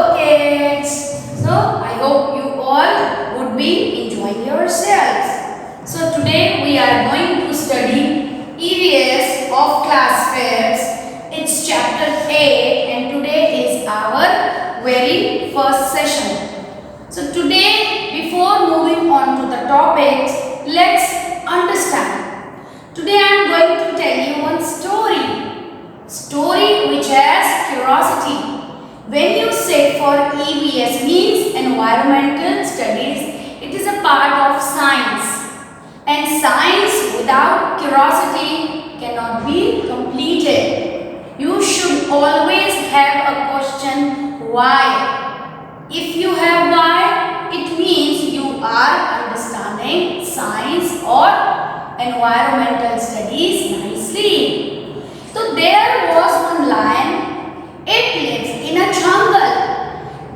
Hello kids. So I hope you all would be enjoying yourselves. So today we are going to study EVS of class 5th. It's chapter 8 and today is our very first session. So today, before moving on to the topics, let's understand. Today I am going to tell you one story which has curiosity. When you say for EVS means environmental studies, it is a part of science, and science without curiosity cannot be completed. You should always have a question why. If you have why, it means you are understanding science or environmental studies nicely. So there was one lion. It lives in a jungle.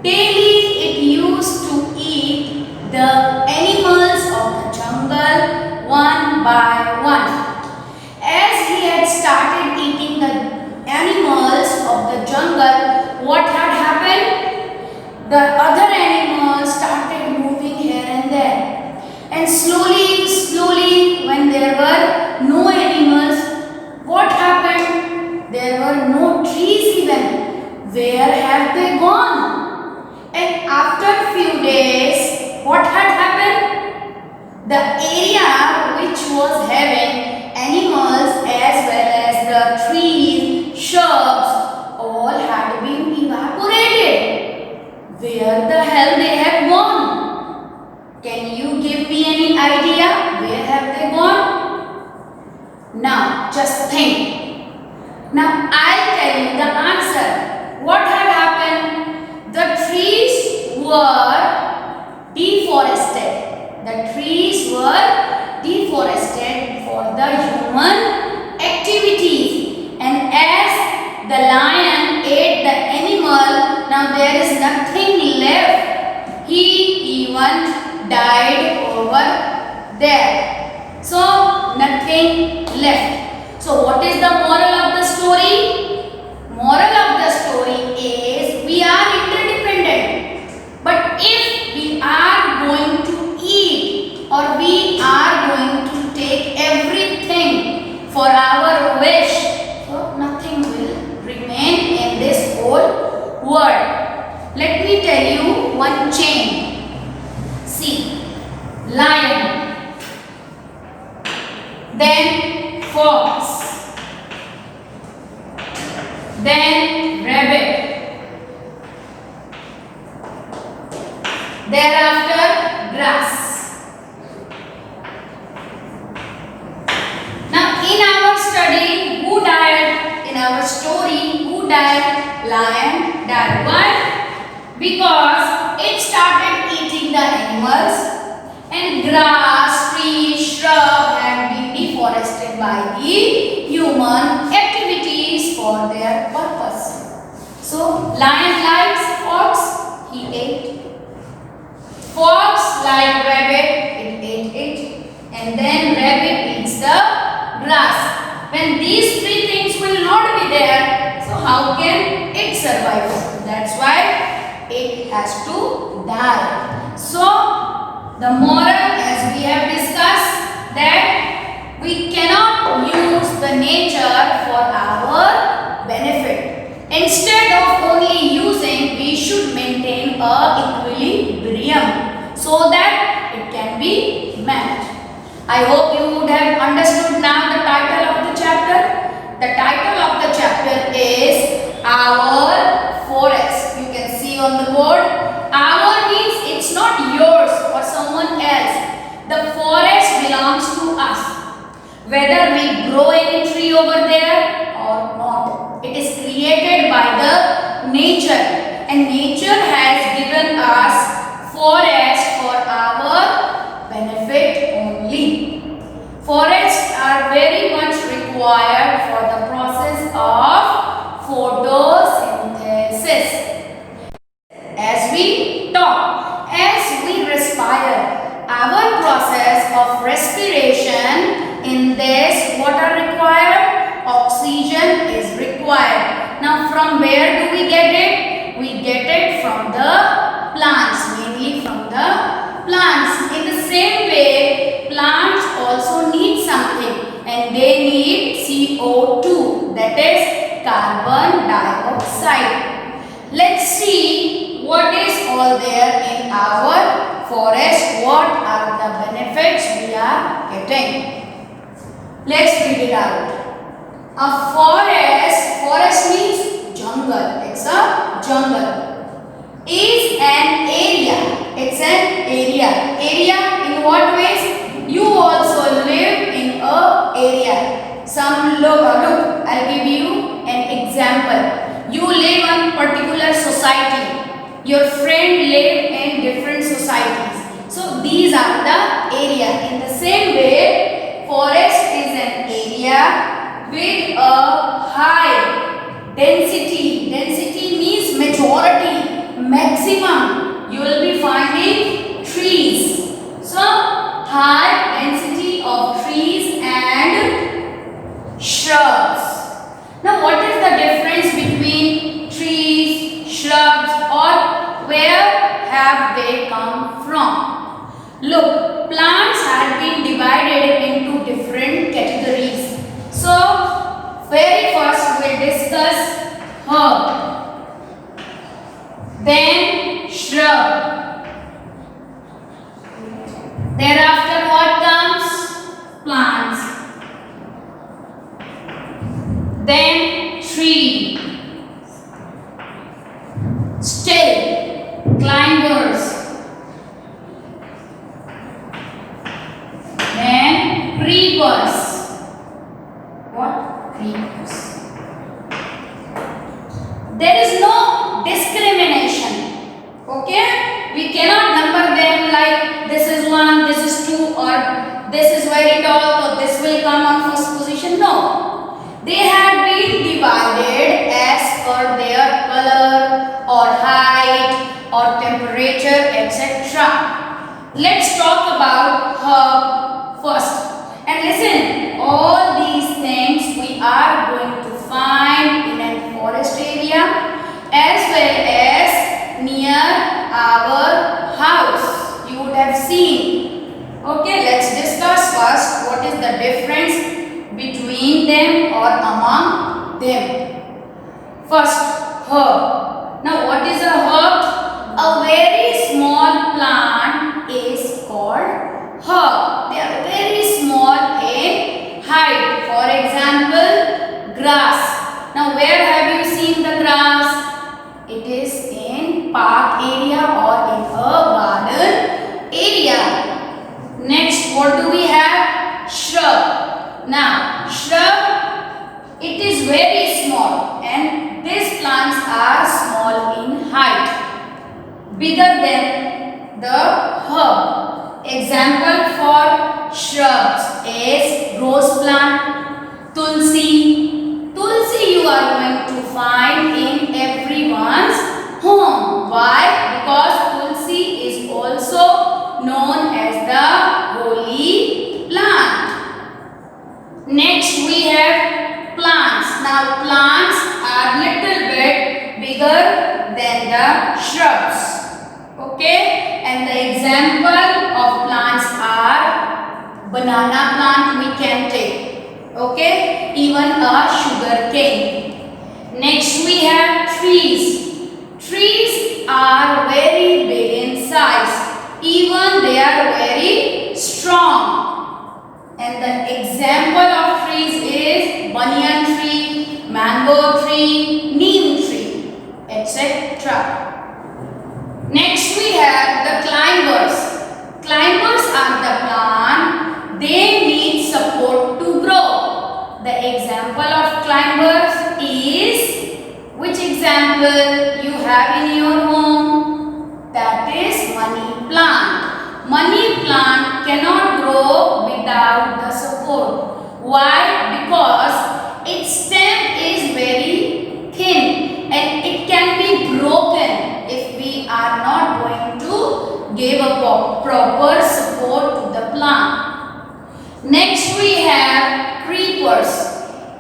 Daily it used to eat the animals of the jungle one by one. As he had started eating the animals of the jungle, what had happened? The other animals started moving here and there. And slowly, when there were no animals, what happened? There were no trees even. Where have they gone? And after few days, what had happened? The area which was having animals as well as the trees, shrubs, all had been evaporated. Where the hell they have gone? Can you give me any idea? Where have they gone? Now, just think. Now, I'll tell you the answer. What had happened? The trees were deforested. The trees were deforested for the human activities. And as the lion ate the animal, now there is nothing left. He even died over there. So, nothing left. So, what is the moral of the story? Moral of the story is we are interdependent. But if we are going to eat or we are going to take everything for our wish, so nothing will remain in this whole world. Let me tell you one chain. See, lion, then fox, then rabbit, thereafter grass. Now in our study, who died? In our story, who died? Lion died. Why? Because it started eating the animals and grass, trees, shrub had been deforested by the human activities for their purpose. So, lion likes fox, he ate. Fox like rabbit, it ate it. And then rabbit eats the grass. When these three things will not be there, so how can it survive? That's why it has to die. So, the moral, as we have discussed, that we cannot use the nature for our benefit. Instead of only using, we should maintain a equilibrium so that it can be managed. I hope you would have understood now the title of the chapter. The title of the chapter is Our Forest. You can see on the board. Our means it's not yours or someone else. The forest belongs to us. Whether we grow any tree over there or not. It is created by the nature, and nature has given us forest for our benefit only. Forests are very much required for the process of photosynthesis. As we talk, as we respire, our process of respiration, in this what are required? Oxygen is required. Now from where do we get it? We get it from the plants, mainly from the plants. In the same way, plants also need something, and they need CO2, that is carbon dioxide. Let's see what is all there in our forest. What are the benefits we are getting? Let's read it out. A forest means jungle. It's a jungle. Is an area. It's an area. Area in what ways? You also live in a area. Some look, I'll give you an example. You live in particular society. Your friend live in different societies. So these are the area. In the same way, forest is an area with a high density. Density means majority, maximum. You will be finding trees. So high density of trees and shrubs. Now what is the difference between trees, shrubs, or where have they come from? Look, plants have been divided into different categories. So very first we'll discuss herb, then shrub, thereafter what comes? Plants, then tree, still climbers, then creepers. What? Creepers. There is no discrimination. Okay? We cannot number them like this is 1, this is 2, or this is very tall, so this will come on first position. No. They have been divided as per their color or height or temperature, etc. Let's talk about herb first. And listen, all these things we are going to find in a forest area as well as near our house. You would have seen. Okay, let's discuss first what is the difference between them or among them. First, herb. Now what is a herb? A very small plant is called herb. They are very small in height. For example, grass. Now where have you seen the grass? It is in park area or in a garden area. Next, what do we have? Shrub. Now shrub, it is very small and these plants are small in height, bigger than the herb. Example for shrubs is rose plant, tulsi. Tulsi you are going to find in everyone's home. Why? Because tulsi is also known as the holy plant. Next we have plants. Now plants are little bit bigger than the shrubs. Okay, and the example of plants are banana plant we can take. Okay, even a sugar cane. Next we have trees. Trees are very big in size. Even they are very strong. And the example of trees is banyan tree, mango tree, neem tree, etc. Next we have the climbers. Climbers are the plant. They need support to grow. The example of climbers is, which example you have in your home? That is money plant. Money plant cannot grow without the support. Why? Because its stem is very thin and it can be broken if we are not going to give a proper support to the plant. Next we have creepers.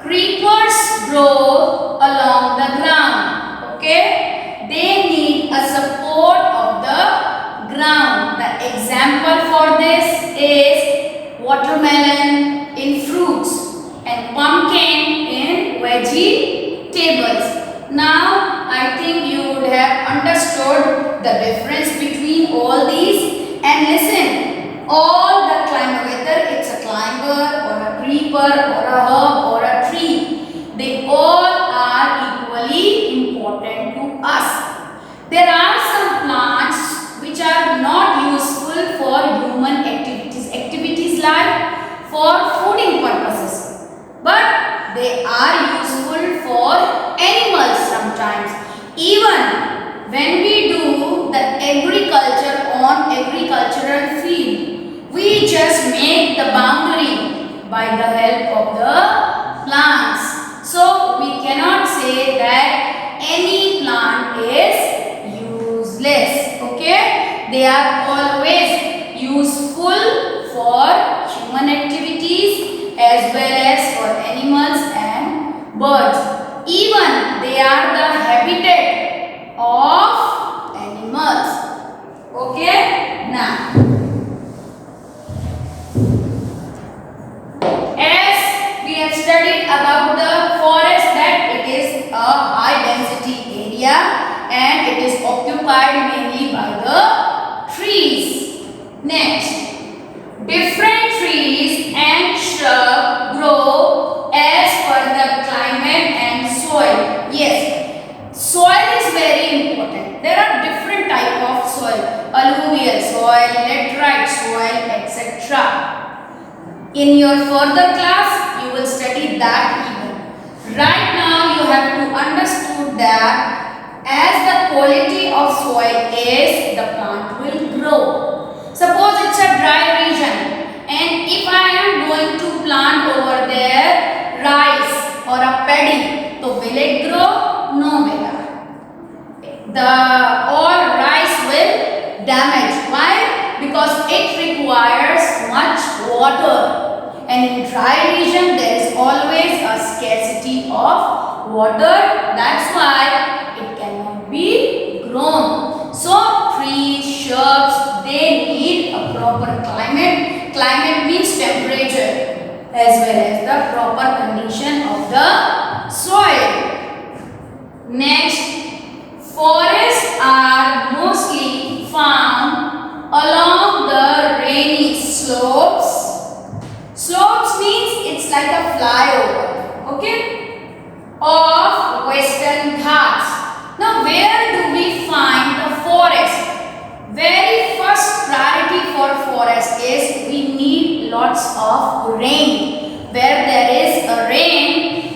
Creepers grow along the ground. Okay? They need a support the difference between all these and listen. All the climber, whether it's a climber or a creeper or a herb or a tree, they all are equally important to us. There are some plants which are not useful for human activities like for fooding purposes, but they are useful for animals sometimes. Even when we do the agriculture on agricultural field, we just make the boundary by the help of the plants. So we cannot say that any plant is useless. Okay, they are always useful for human activities as well as for animals and birds. Even they are the habitat of animals. Okay, now as we have studied about the forest, that it is a high density area and it is occupied mainly by the trees. Next, different trees and shrubs grow as per the climate and soil. Yes, soil is very important. There are different type of soil: alluvial soil, laterite soil, etc. In your further class, you will study that even. Right now, you have to understand that as the quality of soil is, the plant will grow. Suppose it's a dry region, and if I am going to plant over there rice or a paddy, so will it grow? No, beta. All rice will damage. Why? Because it requires much water, and in dry region there is always a scarcity of water. That's why it cannot be grown. So trees, shrubs, they need a proper climate. Climate means temperature as well as the proper condition of the soil. Next, forests are mostly found along the rainy slopes. Slopes means it's like a flyover, okay, of Western Ghats. Now, where do we find the forest? Very first priority for forest is we need lots of rain. Where there is a rain,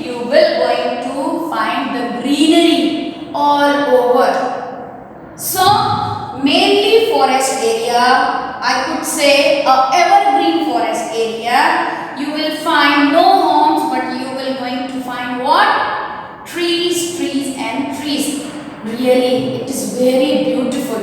you will going to find the greenery all over. So, mainly forest area, I could say a evergreen forest area. You will find no homes, but you will going to find what? Trees, trees and trees. Really, it is very beautiful.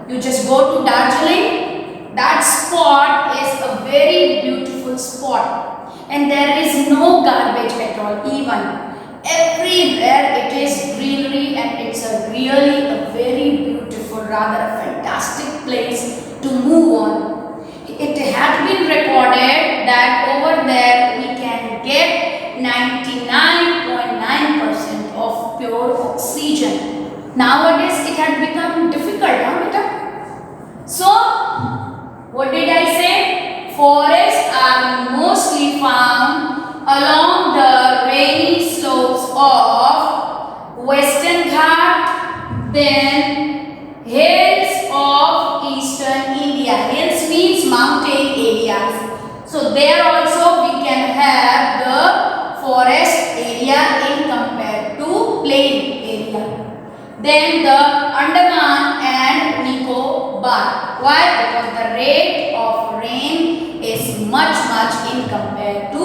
You just go to Darjeeling, that spot is a very beautiful spot, and there is no garbage at all. Even everywhere it is greenery, and it's a really a very beautiful, rather a fantastic place to move on. It had been recorded that over there we can get 99.9% of pure oxygen. Nowadays it had become difficult, huh, beta? So, what did I say? Forests are mostly found along the rainy slopes of Western Ghat, then hills of Eastern India. Hills means mountain areas. So, there also we can have the forest area in compared to plain area. Then the Andaman and Nicobar. Why? Because the rate of rain is much in compared to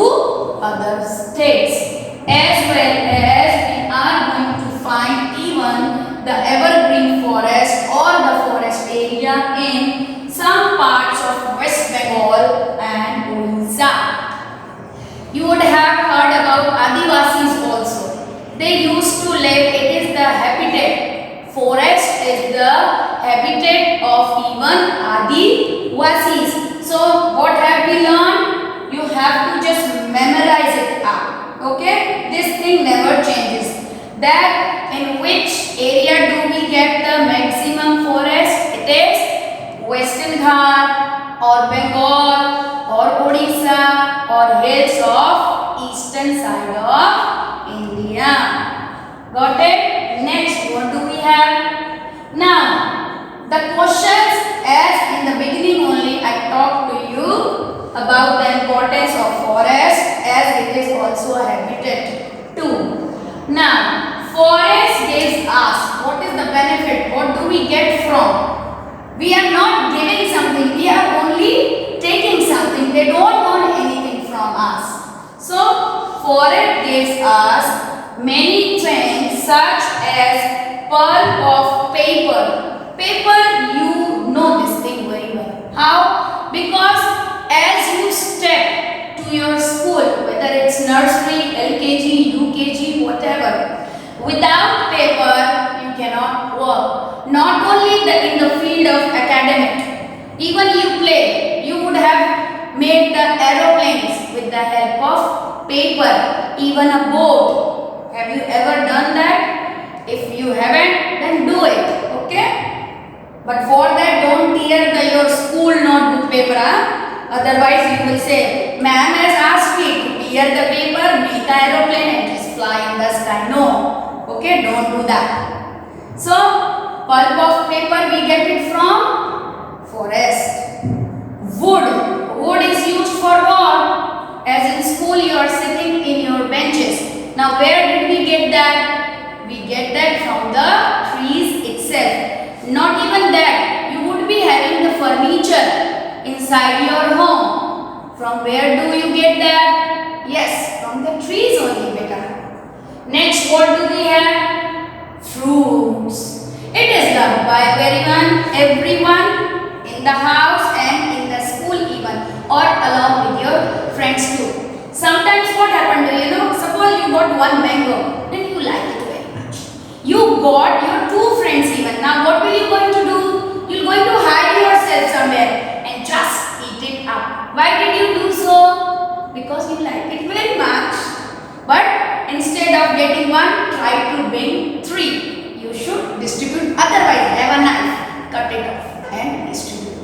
other states. As well as we are going to find even the evergreen forest or the forest area in some parts of West Bengal and Odisha. You would have heard about Adivasis also. They used to live, it is the habitat. Forest is the habitat of even Adivasis. So, what have we learned? You have to just memorize it up. Okay? This thing never changes. That in which area do we get the maximum forest? Bihar or Bengal or Odisha or hills of eastern side of India. Got it? Next, what do we have? Now, the questions, as in the beginning only I talked to you about the importance of forest, as it is also a habitat too. Now, forest gives us, what is the benefit? What do we get from? We are not giving something, we are only taking something. They don't want anything from us. So, forest gives us many things such as pulp of paper. Paper, you know this thing very well. How? Because as you step to your school, whether it's nursery, LKG, UKG, whatever, without paper you cannot work. Not only in the field of academic, even you play, you would have made the aeroplanes with the help of paper, even a boat. Have you ever done that? If you haven't, then do it, okay? But for that, don't tear your school notebook paper, huh? Otherwise you will say, ma'am has asked me to tear the paper, make the aeroplane and just fly in the sky. No, okay, don't do that. So, pulp of paper we get it from forest. Wood is used for what? As in school you are sitting in your benches. Now where did we get that? We get that from the trees itself. Not even that, you would be having the furniture inside your home. From where do you get that? Yes, from the trees only, beta. Next, what do we have? Fruits. It is loved by everyone in the house and in the school even, or along with your friends too. Sometimes what happened, suppose you got one mango, then you like it very much. You got your two friends even. Now what will you going to do? You're going to hide yourself somewhere and just eat it up. Why did you do so? Because you like it very much. But instead of getting one, try to bring three. You should distribute. Otherwise, have a knife, cut it off and distribute.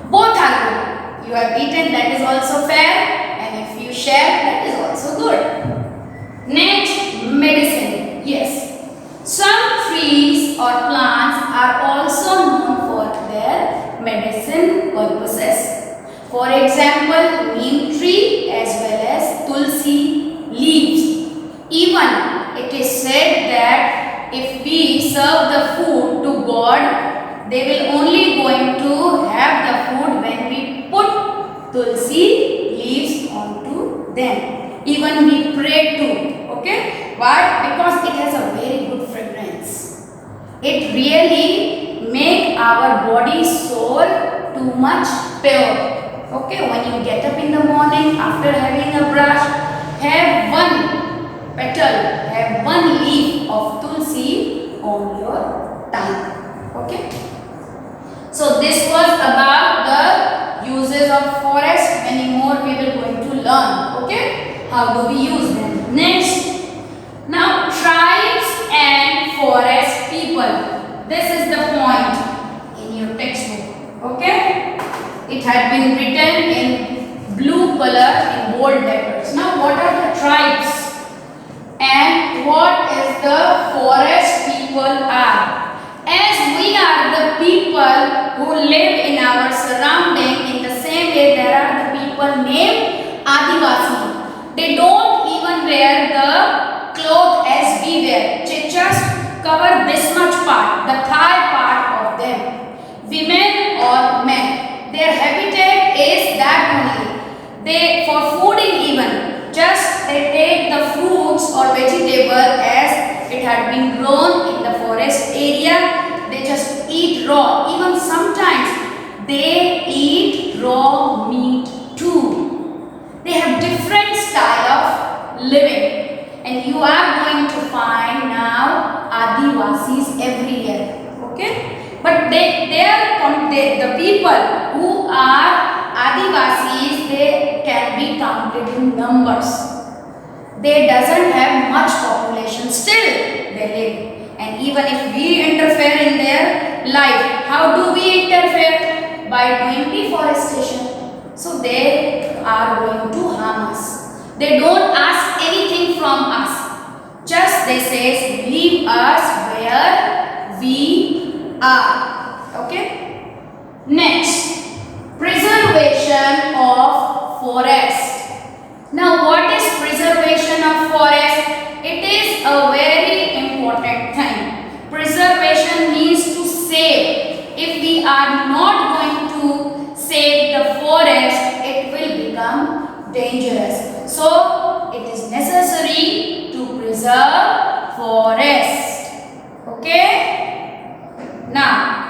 Both are good. You have eaten, that is also fair, and if you share, that is also good. Next, medicine. Yes. Some trees or plants are also known for their medicine purposes. For example, neem tree as well as tulsi leaves. Even it is said that if we serve the food to God, they will only going to have the food when we put tulsi leaves onto them. Even we pray too. Okay? Why? Because it has a very good fragrance. It really make our body soul too much pure. Okay? When you get up in the morning after having a brush, have one petal, have one leaf of tulsi on your tongue. Okay? So this was about the uses of forest. Many more we will going to learn. Okay? How do we use them? Next. Now tribes and forest people. This is the point in your textbook. Okay? It had been written in blue color in bold letters. Now what are the tribes? And what is the forest people are? As we are the people who live in our surrounding, in the same way there are the people named Adivasi. They don't even wear the cloth as we wear. They just cover this much part, the thigh part of them. Women or men, their habitat is that only. They, for fooding even, just they take the fruits or vegetable as it had been grown in the forest area. They just eat raw. Even sometimes they eat raw meat too. They have different style of living. And you are going to find now Adivasis everywhere. Okay? But the people who are Adivasis, they can be counted in numbers. They doesn't have much population. Still, they live. And even if we interfere in their life, how do we interfere? by doing deforestation. So they are going to harm us. They don't ask anything from us. Just they say leave us where we are. Okay. Next, preservation of forest. Now what is preservation of forest? It is a very important thing. Preservation means to save. If we are not going to save the forest, it will become dangerous. So it is necessary to preserve forest. Okay? Now,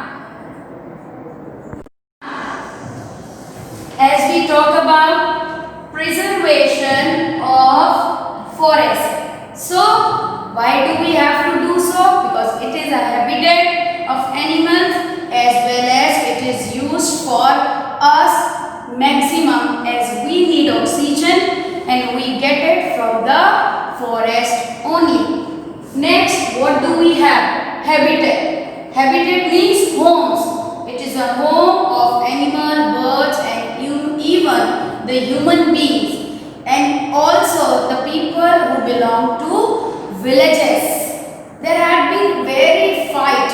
as we talk about preservation of forest. So, why do we have to do so? Because it is a habitat of animals as well as it is used for us maximum, as we need oxygen and we get it from the forest only. Next, what do we have? Habitat. Habitat means homes. It is a home of animal, birds and even the human beings. And also the people who belong to villages. There had been very fight,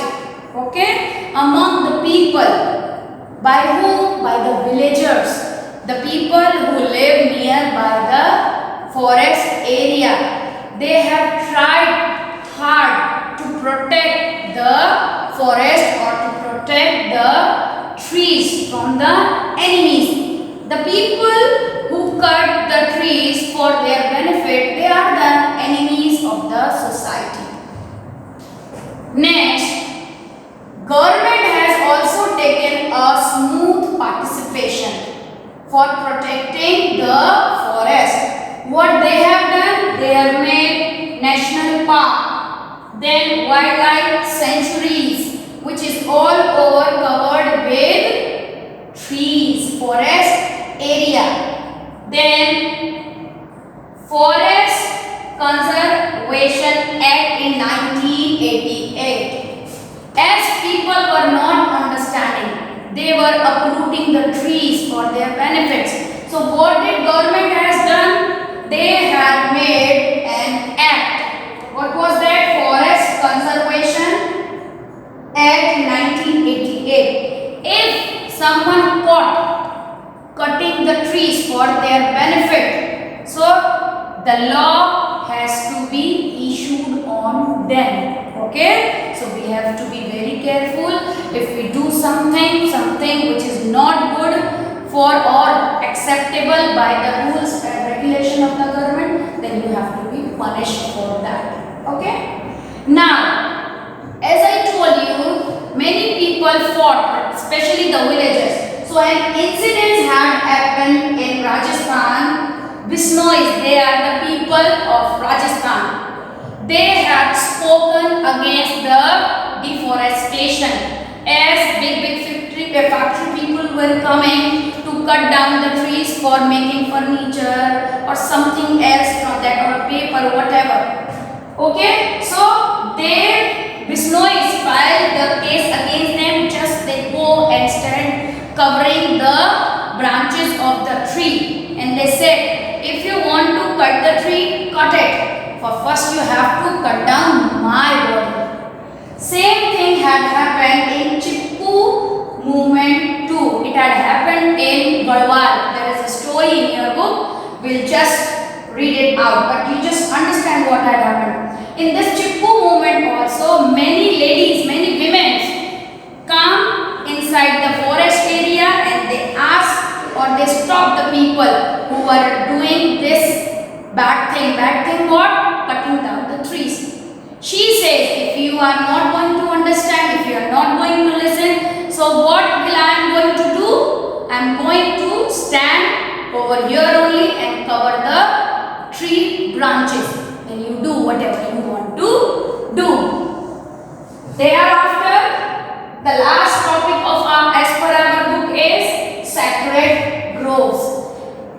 okay, among the people. By whom? By the villagers. The people who live nearby the forest area. They have tried hard to protect the forest or to protect the trees from the enemies. The people who cut the trees for their benefit, they are the enemies of the society. Next, government has also taken a smooth participation for protecting the forest. What they have done? They have made national park, then wildlife sanctuaries, which is all over covered with trees, forest area. Then Forest Conservation Act in 1988. As people were not understanding, they were uprooting the trees for their benefits. So what did government has done? They had made an act. What was that? Forest Conservation Act 1988. If someone caught cutting the trees for their benefit, so the law has to be issued on them. Okay, so we have to be very careful. If we do something which is not good for or acceptable by the rules and regulation of the government, then you have to be punished for that. Okay, now as I told you, many people fought, especially the villagers. So an incident had happened in Rajasthan. Bisnois, they are the people of Rajasthan. They had spoken against the deforestation, as big factory people were coming to cut down the trees for making furniture or something else from that, or paper, whatever. Okay, so they Bisnois filed the case against them. Just they go and stand covering the branches of the tree, and they said, if you want to cut the tree, cut it. For first you have to cut down my body. Same thing had happened in Chipko movement too. It had happened in Garhwal. There is a story in your book. We'll just read it out, but you just understand what had happened. In this Chipko movement also, many ladies, many women come inside the forest area and they ask or they stop the people who are doing this bad thing. Bad thing what? Cutting down the trees. She says, if you are not going to understand, if you are not going to listen, so what will I am going to do? I am going to stand over here only and cover the tree branches, and you do whatever you want to do. Thereafter, the last topic of our as per our book is sacred groves.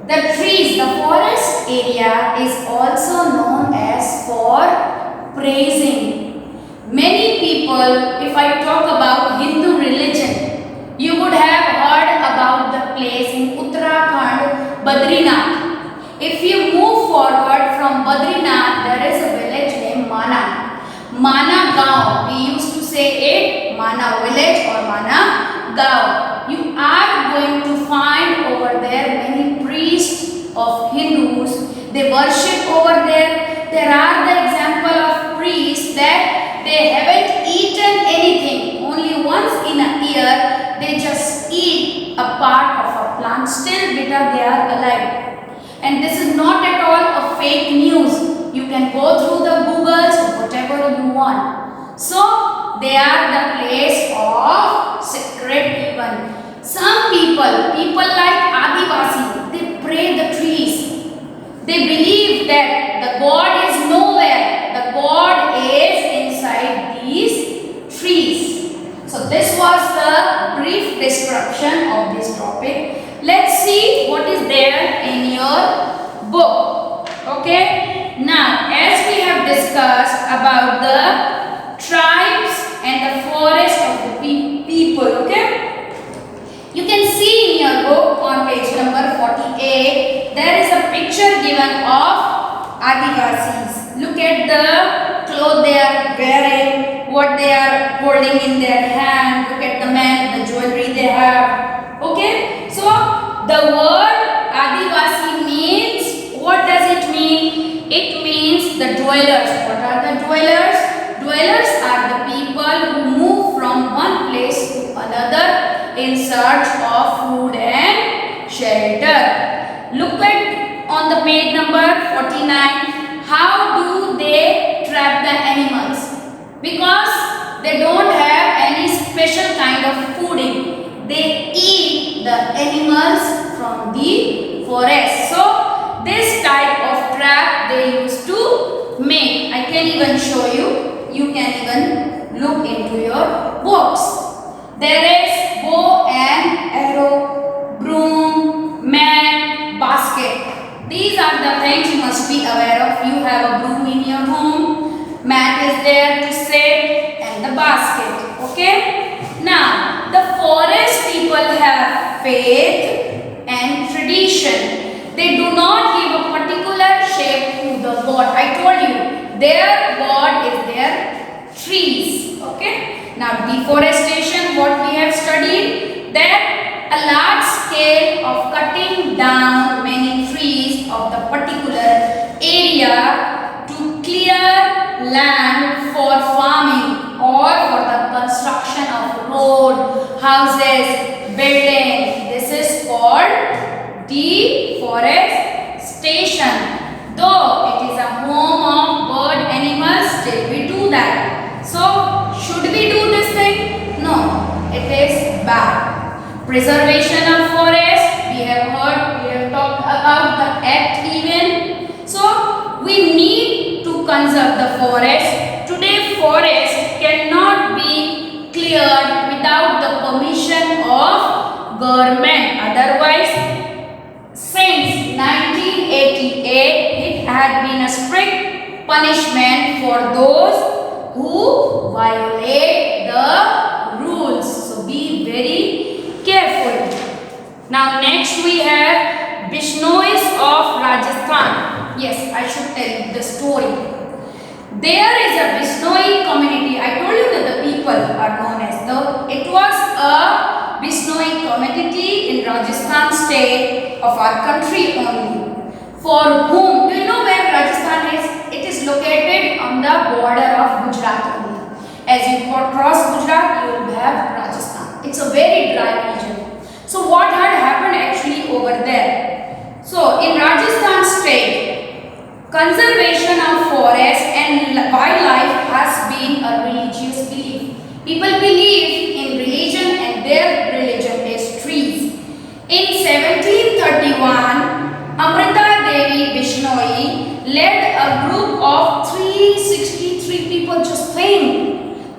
The trees, the forest area is also known as for praising. Many people, if I talk about Hindu religion, you would have heard say it Mana village or Mana Gaon. You are going to find over there many priests of Hindus. They worship over there. There are the example of priests that they haven't eaten anything. Only once in a year they just eat a part of a plant. Still because they are alive. And this is not at all a fake news. You can go through the Googles or whatever you want. So they are the place of sacred even. Some people like Adivasi, they pray the trees. They believe that the God is nowhere. The God is inside these trees. So this was the brief description of this topic. Let's see what is there in your book. Okay. Now, as we have discussed about the tribes and the forest of the people. Okay. You can see in your book on page number 48, there is a picture given of Adivasis. Look at the clothes they are wearing, what they are holding in their hand. Look at the men, the jewelry they have. Okay, so the word Adivasi means, what does it mean? It means the dwellers. What are the dwellers? Dwellers are the people who move from one place to another in search of food and shelter. Look at on the page number 49. How do they trap the animals? Because they don't have any special kind of fooding. They eat the animals from the forest. So this type of trap they used to make. I can even show you. You can even look into your books. There is bow and arrow, broom, mat, basket. These are the things you must be aware of. You have a broom in your home, mat is there to sit, and the basket. Okay. Now, the forest people have faith and tradition. They do not give a particular shape to the god. I told you, their god is their trees. Okay. Now, deforestation, what we have studied, that a large scale of cutting down many trees of the particular area to clear land for farming or for the construction of road, houses, buildings. This is called deforestation. Though it is a home of bird animals, still we do that. So, should we do this thing? No, it is bad. Preservation of forest, we have heard, we have talked about the act even. So, we need to conserve the forest. Today, forest cannot be cleared without the permission of government. Otherwise, since 1988, it had been a strict punishment for those who violate the rules. So be very careful. Now next we have Bishnois of Rajasthan. Yes, I should tell you the story. There is a Bishnoi community. I told you that the people are known as it was a Bishnoi community in Rajasthan state of our country only. For whom, do you know where Rajasthan is? It is located on the border of Gujarat only. As you cross Gujarat, you will have Rajasthan. It's a very dry region. So what had happened actually over there? So in Rajasthan state, conservation of forest and wildlife has been a religious belief. People believe in religion and their religion is trees. In 1731, Amrita Devi Bishnoi led a group of 363 people. Just think,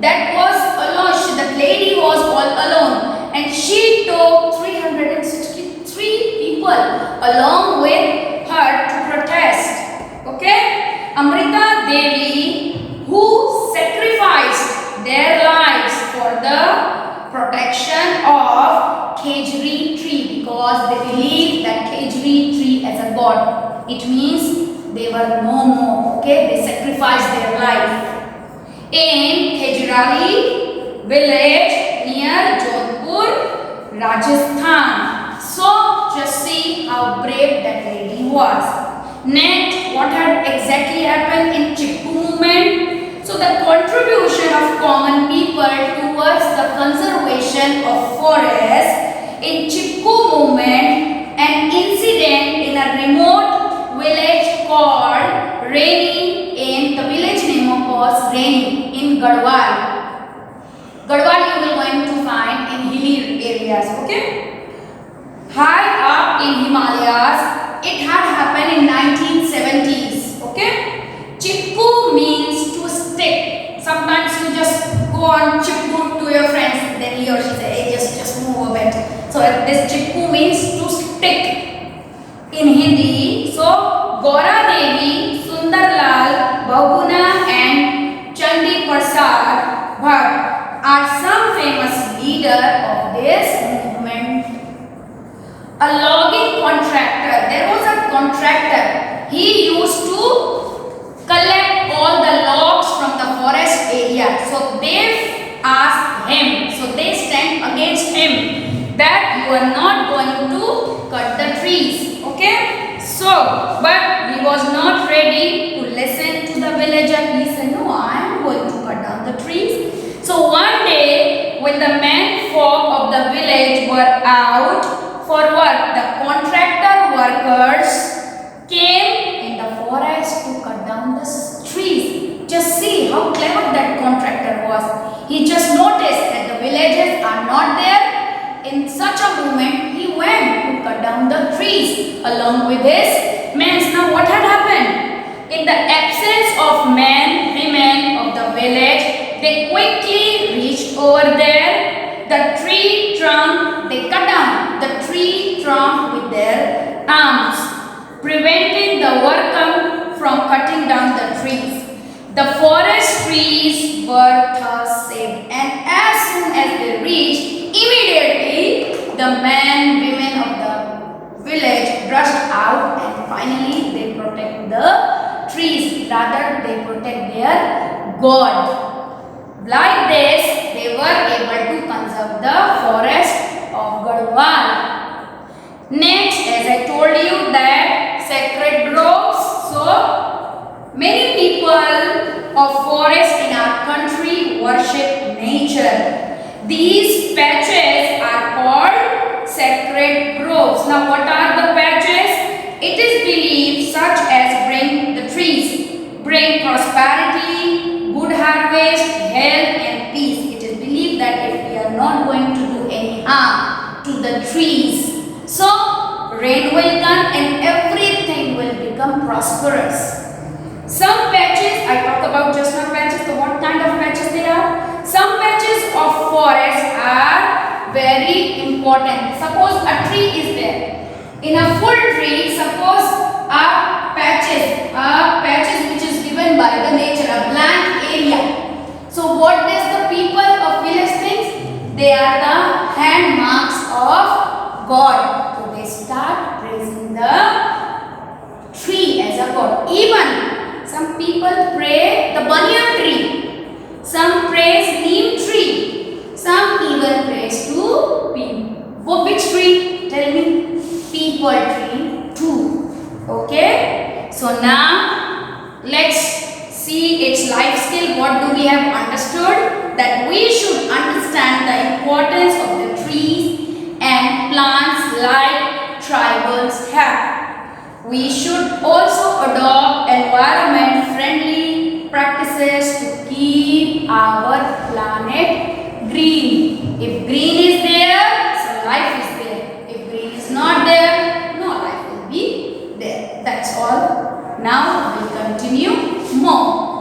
that was alone. That lady was all alone, and she took 363 people along with her to protest. Okay, Amrita Devi, who sacrificed their lives for the protection of Khejri tree, because they believed that Khejri tree as a god. It means they were no more. Okay, they sacrificed their life. In Khejrali village near Jodhpur, Rajasthan. So just see how brave that lady was. Next, what had exactly happened in Chipko movement? So the contribution of common people towards the conservation of forest in Chipko movement, an incident in a remote village called Reni, in the village name was Reni in Garhwal. Garhwal you will going to find in hilly areas, okay? High up in Himalayas, it had happened in 1970s, okay? Chipko means to stick. Sometimes you just go on chipko to your friends, then he or she say, hey, just move a bit. So this chipko means to stick in Hindi. So Gaura Devi, Sundarlal, Bahuguna and Chandi Prasad Bhatt are some famous leaders of this movement. A logging contractor, there was a contractor, he used to collect all the logs from the forest area. So they asked him, so they stand against him that you are not going to cut the trees, okay? So, but he was not ready to listen to the villager. He said, no, I am going to cut down the trees. So one day, when the men folk of the village were out for work, the contractor workers came in the forest to cut down the trees. Just see how clever that contractor was. He just noticed that the villagers are not there. In such a moment, he went to cut down the trees along with his men. Now what had happened? In the absence of men, women of the village, they quickly reached over there. The tree trunk, they cut down the tree trunk with their arms, preventing the worker from cutting down the trees. The forest trees were thus saved, and as soon as they reached, immediately the men, women of the village rushed out, and finally they protect the trees. Rather, they protect their God. Like this, they were able to conserve the forest of Garhwal. Next, as I told you that sacred groves. So, many people of forest in our country worship nature. These patches are called sacred groves. Now, what are the patches? It is believed such as bring the trees, bring prosperity, good harvest, health and peace. It is believed that if we are not going to do any harm to the trees, so rain will come and everything will become prosperous. Some patches, I talk about just now patches, so what kind of patches they are? Some patches of forest are very important. Suppose a tree is there. In a full tree, suppose patches which is given by the nature, a blank area. So what does the people of village think? They are the hand marks of God. So they start praising the tree as a god. Even some people pray the banyan tree. Some praise neem tree. Some even praise to people. Which tree? Tell me. People tree too. Okay. So now let's see its life skill. What do we have understood? That we should understand the importance of the trees and plants like tribals have. We should also adopt environment friendly practices to keep our planet green. If green is there, so life is there. If green is not there, no life will be there. That's all. Now we will continue more.